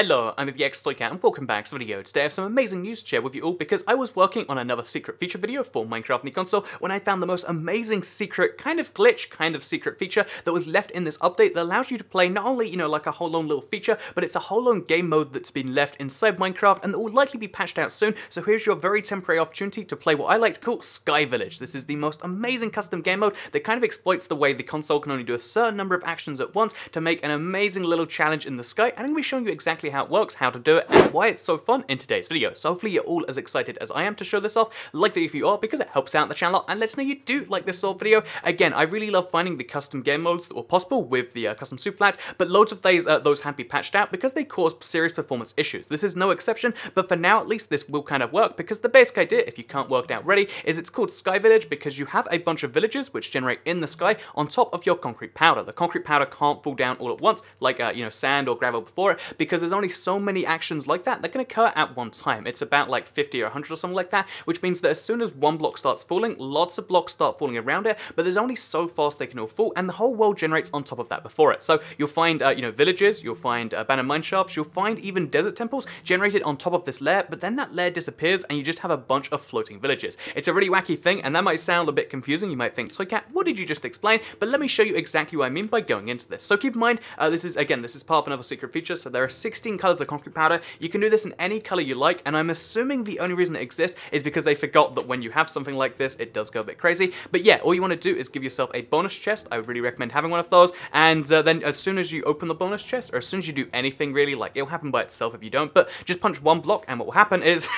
Hello, I'm TU53 and welcome back to the video. Today I have some amazing news to share with you all because I was working on another secret feature video for Minecraft on the console when I found the most amazing secret, kind of glitch, kind of secret feature that was left in this update that allows you to play not only, like a whole long little feature, but it's a whole long game mode that's been left inside Minecraft and that will likely be patched out soon. So here's your very temporary opportunity to play what I like to call Sky Village. This is the most amazing custom game mode that kind of exploits the way the console can only do a certain number of actions at once to make an amazing little challenge in the sky, and I'm going to be showing you exactly how it works, how to do it, and why it's so fun in today's video. So hopefully you're all as excited as I am to show this off. Like that if you are, because it helps out the channel and lets know you do like this sort of video. Again, I really love finding the custom game modes that were possible with the custom super flats, but loads of those had to be patched out because they caused serious performance issues. This is no exception, but for now at least this will kind of work because the basic idea, if you can't work it out already, is it's called Sky Village because you have a bunch of villages which generate in the sky on top of your concrete powder. The concrete powder can't fall down all at once like sand or gravel before it, because there's only so many actions like that can occur at one time. It's about like 50 or 100 or something like that, which means that as soon as one block starts falling, lots of blocks start falling around it, but there's only so fast they can all fall, and the whole world generates on top of that before it. So you'll find, villages, you'll find abandoned mine shafts, you'll find even desert temples generated on top of this layer, but then that layer disappears and you just have a bunch of floating villages. It's a really wacky thing, and that might sound a bit confusing. You might think, Toycat, what did you just explain? But let me show you exactly what I mean by going into this. So keep in mind, this is part of another secret feature, so there are 16 colors of concrete powder. You can do this in any color you like, and I'm assuming the only reason it exists is because they forgot that when you have something like this, it does go a bit crazy. But yeah, all you want to do is give yourself a bonus chest. I would really recommend having one of those, and then as soon as you open the bonus chest, or as soon as you do anything really, like it'll happen by itself if you don't, but just punch one block, and what will happen is,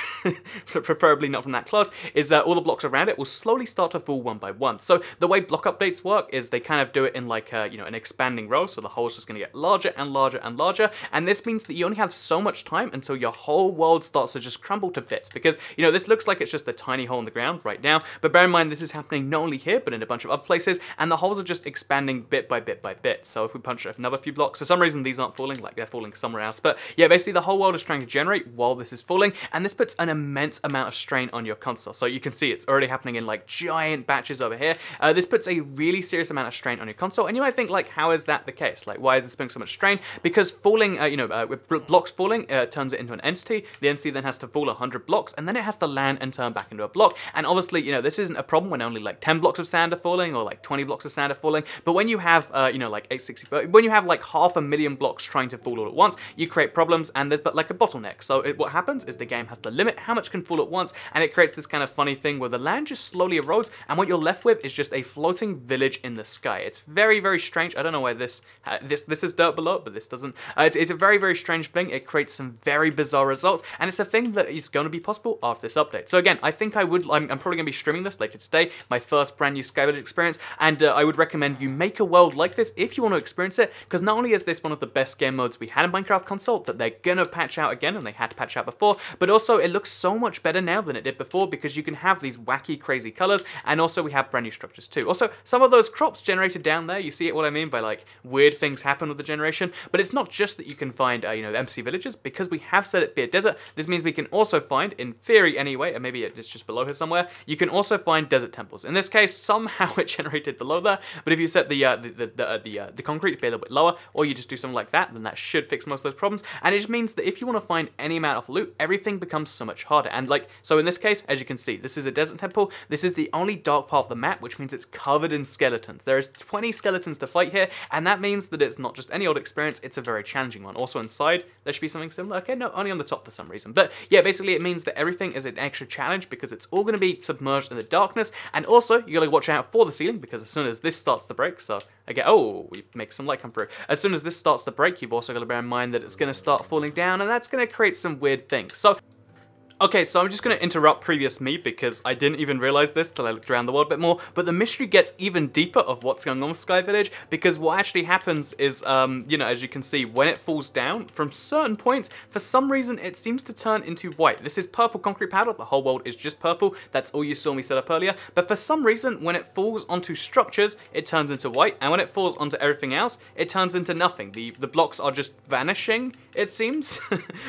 preferably not from that close, is all the blocks around it will slowly start to fall one by one. So the way block updates work is they kind of do it in like an expanding row, so the hole's just going to get larger and larger and larger, and this means that you only have so much time until your whole world starts to just crumble to bits, because this looks like it's just a tiny hole in the ground right now, but bear in mind this is happening not only here but in a bunch of other places, and the holes are just expanding bit by bit by bit. So if we punch another few blocks, for some reason these aren't falling, like they're falling somewhere else, but yeah, basically the whole world is trying to generate while this is falling, and this puts an immense amount of strain on your console. So you can see it's already happening in like giant batches over here. This puts a really serious amount of strain on your console, and you might think, like, how is that the case? Like, why is this putting so much strain? Because falling, with blocks falling, turns it into an entity. The entity then has to fall 100 blocks, and then it has to land and turn back into a block. And obviously, this isn't a problem when only like 10 blocks of sand are falling, or like 20 blocks of sand are falling. But when you have, like 864, when you have like 500,000 blocks trying to fall all at once, you create problems, and there's but like a bottleneck. So what happens is the game has to limit how much can fall at once, and it creates this kind of funny thing where the land just slowly erodes, and what you're left with is just a floating village in the sky. It's very, very strange. I don't know why this is dirt below, but this doesn't. It's a very, very strange thing. It creates some very bizarre results, and it's a thing that is going to be possible after this update. So again, I think I'm probably going to be streaming this later today, my first brand new Sky Village experience, and I would recommend you make a world like this if you want to experience it, because not only is this one of the best game modes we had in Minecraft console that they're going to patch out again, and they had to patch out before, but also it looks so much better now than it did before because you can have these wacky, crazy colors, and also we have brand new structures too. Also, some of those crops generated down there, you see what I mean by like weird things happen with the generation, but it's not just that you can find, empty villages, because we have set it be a desert. This means we can also find, in theory anyway, or maybe it's just below here somewhere, you can also find desert temples. In this case, somehow it generated below there, but if you set the concrete to be a little bit lower, or you just do something like that, then that should fix most of those problems, and it just means that if you want to find any amount of loot, everything becomes so much harder. And like, so in this case, as you can see, this is a desert temple. This is the only dark part of the map, which means it's covered in skeletons. There is 20 skeletons to fight here, and that means that it's not just any old experience, it's a very challenging one. Also inside, there should be something similar. Okay, no, only on the top for some reason. But yeah, basically it means that everything is an extra challenge because it's all going to be submerged in the darkness, and also you got to watch out for the ceiling, because as soon as this starts to break, so again, oh, we make some light come through. As soon as this starts to break, you've also got to bear in mind that it's going to start falling down, and that's going to create some weird things. So okay, so I'm just going to interrupt previous me because I didn't even realize this till I looked around the world a bit more, but the mystery gets even deeper of what's going on with Sky Village, because what actually happens is, as you can see, when it falls down, from certain points, for some reason, it seems to turn into white. This is purple concrete powder, the whole world is just purple, that's all you saw me set up earlier, but for some reason, when it falls onto structures, it turns into white, and when it falls onto everything else, it turns into nothing. The blocks are just vanishing, it seems,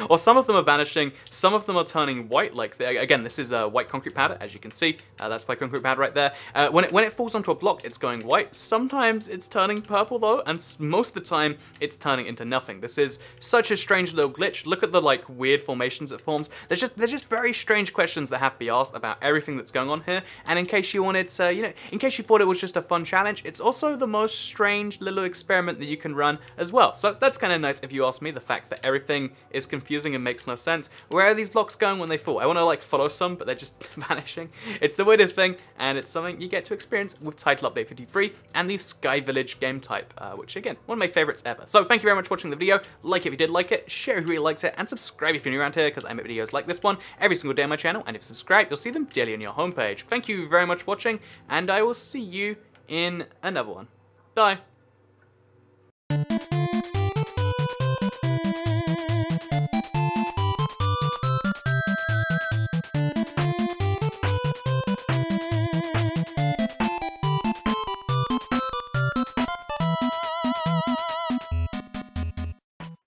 or some of them are vanishing, some of them are turning going white. Like, again, this is a white concrete powder, as you can see. That's white concrete powder right there. When it falls onto a block, it's going white. Sometimes it's turning purple, though, and most of the time, it's turning into nothing. This is such a strange little glitch. Look at the, like, weird formations it forms. There's just very strange questions that have to be asked about everything that's going on here, and in case you wanted to, you know, in case you thought it was just a fun challenge, it's also the most strange little experiment that you can run as well. So that's kind of nice if you ask me, the fact that everything is confusing and makes no sense. Where are these blocks going when they fall? I want to like follow some, but they're just vanishing. It's the weirdest thing, and it's something you get to experience with Title Update 53 and the Sky Village game type, which again, one of my favorites ever. So thank you very much for watching the video. Like if you did like it, share if you really liked it, and subscribe if you're new around here, because I make videos like this one every single day on my channel, and if you subscribe, you'll see them daily on your homepage. Thank you very much for watching, and I will see you in another one. Bye.